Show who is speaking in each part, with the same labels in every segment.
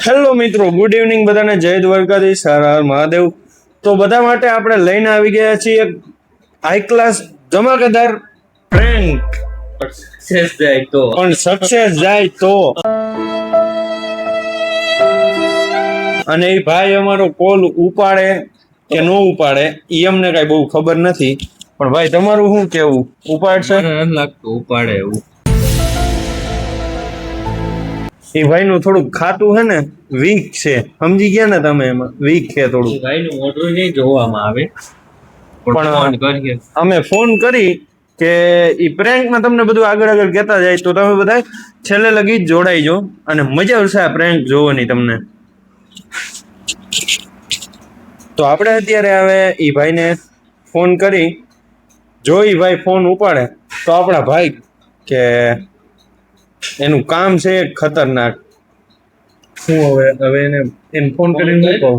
Speaker 1: Hello મિત્રો, good evening બધાને. જય દ્વારકાધીશ, હર હર મહાદેવ. તો બધા માટે આપણે લઈને આવી ગયા છીએ એક હાઈ ક્લાસ ધમાકેદાર પ્રેન્ક.
Speaker 2: સક્સેસ જાય તો
Speaker 1: પણ સક્સેસ જાય તો. અને એ ભાઈ અમારો કોલ ઉપાડે કે નો ઉપાડે એ અમને કઈ બહુ ખબર નથી, પણ ભાઈ તમારું શું કેવું? ઉપાડશે?
Speaker 2: મને નથી લાગતું ઉપાડે એવું.
Speaker 1: એ ભાઈ નું થોડુંક ખાતું છે ને વીક છે, સમજી ગયા ને તમે? એમાં વીક છે થોડું.
Speaker 2: ભાઈ નું મોઢું નહીં જોવામાં આવે,
Speaker 1: પણ
Speaker 2: ફોન કરીએ.
Speaker 1: અમે ફોન કરી કે ઈ પ્રેન્કમાં તમને બધું આગળ આગળ કહેતા જાય તો તમે બધા છેલ્લે લગી જ જોડાઈજો અને મજા આવશે આ પ્રેન્ક જોવાની તમને. તો આપણે અત્યારે હવે ઈ ભાઈને ફોન કરી, જો ઈ ભાઈ ફોન ઉપાડે તો આપણા ભાઈ કે એનું કામ છે ખતરનાક. શું હવે એને ફોન કરીને શું કહું?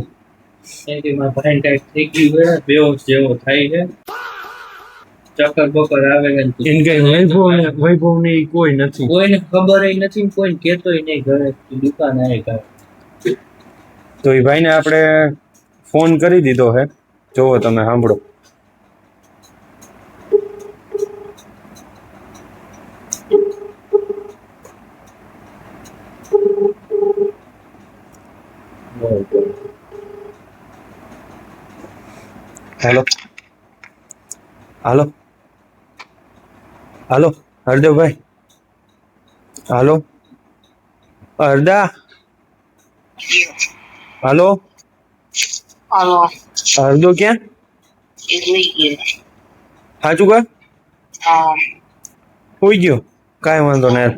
Speaker 2: કેમ કે મારા ભાઈને કાંઈક થઈ ગયું છે, બેહોશ જેવો થાય છે, ચક્કર બક્કર આવે છે.
Speaker 1: એને કઈ વૈભવ ને ઈ કોઈ નથી.
Speaker 2: કોઈને ખબર નથી, કોઈને કહેતોય નહીં. ઘરે દુકાન આવે ઘરે.
Speaker 1: તો એ ભાઈને આપણે ફોન કરી દીધો હે, જોવો તમે, સાંભળો. હેલો, હાલો હાલો, હરદેવભાઈ, હાલો હરદા, હાલો
Speaker 3: હાલો,
Speaker 1: હરદો ક્યાં?
Speaker 3: એ જોઈ ગયો.
Speaker 1: સાચું કા?
Speaker 3: હા,
Speaker 1: હોઈ ગયો, કાંઈ વાંધો નહીં.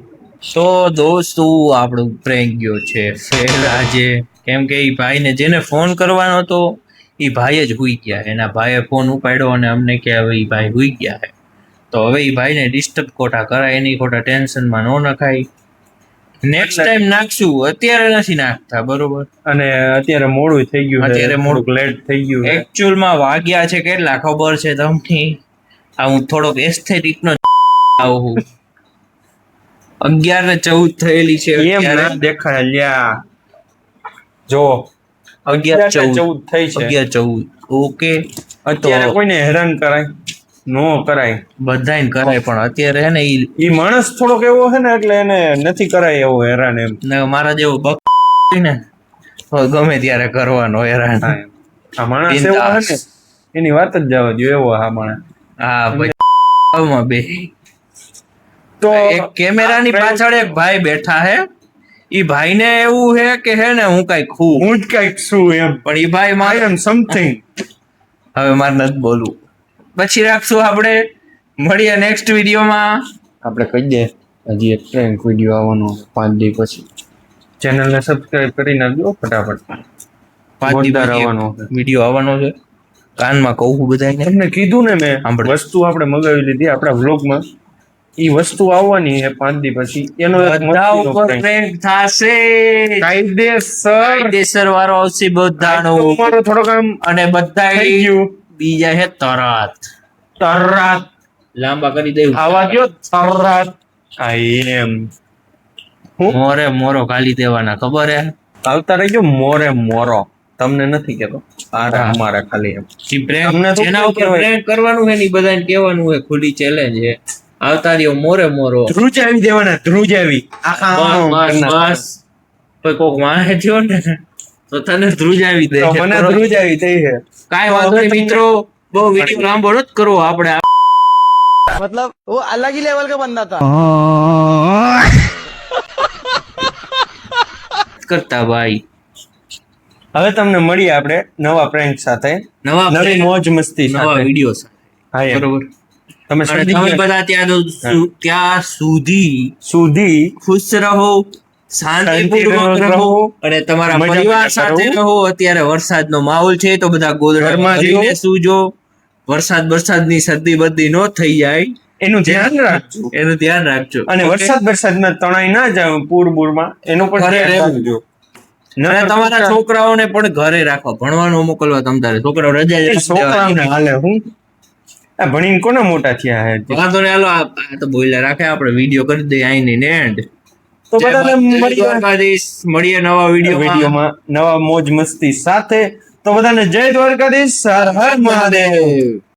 Speaker 2: તો દોસ્તો આપણું પ્રેન્ક ગયો છે ફેલ આજે. કેમ કે એ ભાઈને જેને ફોન કરવાનો હતો એ ભાઈ જ હુઈ ગયા. એના ભાઈએ ફોન ઉપાડ્યો અને અમને કે હવે એ ભાઈ હુઈ ગયા છે. તો હવે એ ભાઈને ડિસ્ટર્બ ખોટા કરાય, એની ખોટા ટેન્શનમાં ન નખાય. નેક્સ્ટ ટાઈમ નાખશું, અત્યારે નથી નાખતા, બરોબર?
Speaker 1: અને અત્યારે મોડું થઈ ગયું,
Speaker 2: અત્યારે મોડું
Speaker 1: લેટ થઈ ગયું.
Speaker 2: એકચ્યુઅલમાં વાગ્યા છે કેટલા ખબર છે તમને? આ હું થોડોક એસ્થેટિક નો આવું 11:14 થયેલી છે
Speaker 1: એમ
Speaker 2: અત્યારે.
Speaker 1: ના દેખાય લ્યા, જો
Speaker 2: 11:14
Speaker 1: થઈ છે.
Speaker 2: 11:14 ઓકે.
Speaker 1: અત્યારે કોઈને હેરાન કરાય નો કરાય,
Speaker 2: બધાને કરાય, પણ અત્યારે હે ને
Speaker 1: ઈ માણસ થોડોક એવો છે ને એટલે એને નથી કરાય એવો હેરાન એમ.
Speaker 2: મારા જેવો બક ને તો ગમે ત્યારે કરવાનો હેરાન.
Speaker 1: આ માણસ એવો છે ને એની વાત જ જવા દો, એવો આ માણસ.
Speaker 2: હા ભાઈ, બે
Speaker 1: તો
Speaker 2: એક કેમેરાની પાછળ એક ભાઈ બેઠા હે. ઈ ભાઈને એવું હે કે હે ને હું કઈક હું
Speaker 1: જ કઈક શું એમ,
Speaker 2: પણ ઈ ભાઈ
Speaker 1: આઈ એમ સમથિંગ.
Speaker 2: હવે મારે નથી બોલવું, પછી રાખશું. આપણે મળીએ નેક્સ્ટ વિડીયોમાં.
Speaker 1: આપણે કહી દે હજી એક પ્રેન્ક વિડીયો આવવાનો 5 દી પછી. ચેનલને સબસ્ક્રાઇબ કરી નાખજો ફટાફટ.
Speaker 2: 5 વિડીયો આવવાનો છે. કાનમાં કહું બધાને.
Speaker 1: તમને કીધું ને મેં,
Speaker 2: સાંભળો.
Speaker 1: વસ્તુ આપણે મગાવી લીધી આપણા વ્લોગમાં, ઈ વસ્તુ આવવાની છે 5 દી પછી. એનો એક
Speaker 2: બધા
Speaker 1: મસ્તીનો
Speaker 2: ઉપર
Speaker 1: prank.
Speaker 2: પ્રેન્ક થાશે.
Speaker 1: કાયદેસર
Speaker 2: કાયદેસર વાળો આવશે બધાનો.
Speaker 1: તમારો થોડોક આમ
Speaker 2: અને બધા
Speaker 1: થઈ ગયું
Speaker 2: બીજા છે તરત
Speaker 1: તરત
Speaker 2: લાંબા કરી દે.
Speaker 1: આવા ગયો તરત. આ એમ
Speaker 2: મોરે મોરો ગાલી દેવાના, ખબર હે?
Speaker 1: આવતા રહેજો મોરે મોરો. તમને નથી કેતો, આરે અમારે ખાલી એમ.
Speaker 2: ઈ prank
Speaker 1: તમને શું
Speaker 2: જેના ઉપર
Speaker 1: કહેવાય?
Speaker 2: prank કરવાનું છે ને ઈ બધાને કહેવાનું છે, ખુલ્લી ચેલેન્જ છે. આવતા રહ્યો મોરે મોરો.
Speaker 1: ધ્રુજાવી દેવાના, ધ્રુજાવી.
Speaker 2: બસ બસ. કોઈ કોક વાહે થયો ને તો તને ધ્રુજાવી દે.
Speaker 1: તો મને ધ્રુજાવી થઈ છે.
Speaker 2: કાંઈ વાંધો નહીં મિત્રો, બહુ વિડીયો લાંબો નથી કરવો આપણે.
Speaker 4: मतलब वो अलग ही लेवल का बंदा था।
Speaker 2: કરતા ભાઈ
Speaker 1: હવે તમને મળીએ આપણે નવા પ્રેન્ક સાથે,
Speaker 2: નવા
Speaker 1: નવી
Speaker 2: prank,
Speaker 1: મોજ મસ્તી
Speaker 2: નવા
Speaker 1: સાથે.
Speaker 2: વિડીયો
Speaker 1: હા એમ.
Speaker 2: બરોબર.
Speaker 1: તમે
Speaker 2: અને
Speaker 1: સમજી
Speaker 2: તમે
Speaker 1: ગયા?
Speaker 2: બધા ત્યાં સુધી
Speaker 1: સુધી
Speaker 2: ખુશ રહો, શાંતિપૂર્વક રહો અને તમારા
Speaker 1: મજા
Speaker 2: પરિવાર
Speaker 1: કરો.
Speaker 2: સાથે રહો. અત્યારે વરસાદનો માહોલ છે તો બધા ગોદડામાં
Speaker 1: ઘરમાં
Speaker 2: ભરીને
Speaker 1: જીવો.
Speaker 2: સૂજો. વરસાદની શરદી બરદી નો થઈ જાય
Speaker 1: એનું ધ્યાન રાખજો.
Speaker 2: એનું ધ્યાન રાખજો.
Speaker 1: અને
Speaker 2: Okay?
Speaker 1: વરસાદમાં તણાઈ ના જાવ પૂરમાં, એનું પણ
Speaker 2: ઘરે
Speaker 1: ધ્યાન
Speaker 2: રહેવું.
Speaker 1: રાખજો.
Speaker 2: અને તમારા છોકરાઓને પણ ઘરે રાખો, ભણવાનું મોકલવા તમારે છોકરાઓ રજા જ
Speaker 1: છોકરાઓને હાલે હું આ ભણીને કોના મોટા થયા હે?
Speaker 2: વાંધો નહીં, હાલો આ તો બોલ્યા રાખે. આપણે વિડીયો કરી દઈએ આઈને એન્ડ.
Speaker 1: તો બધાને મળીએ
Speaker 2: દ્વારકાધીશ. મળીએ નવા વિડીયોમાં.
Speaker 1: નવા મોજ મસ્તી સાથે. તો બધાને જય દ્વારકાધીશ. હર હર મહાદેવ.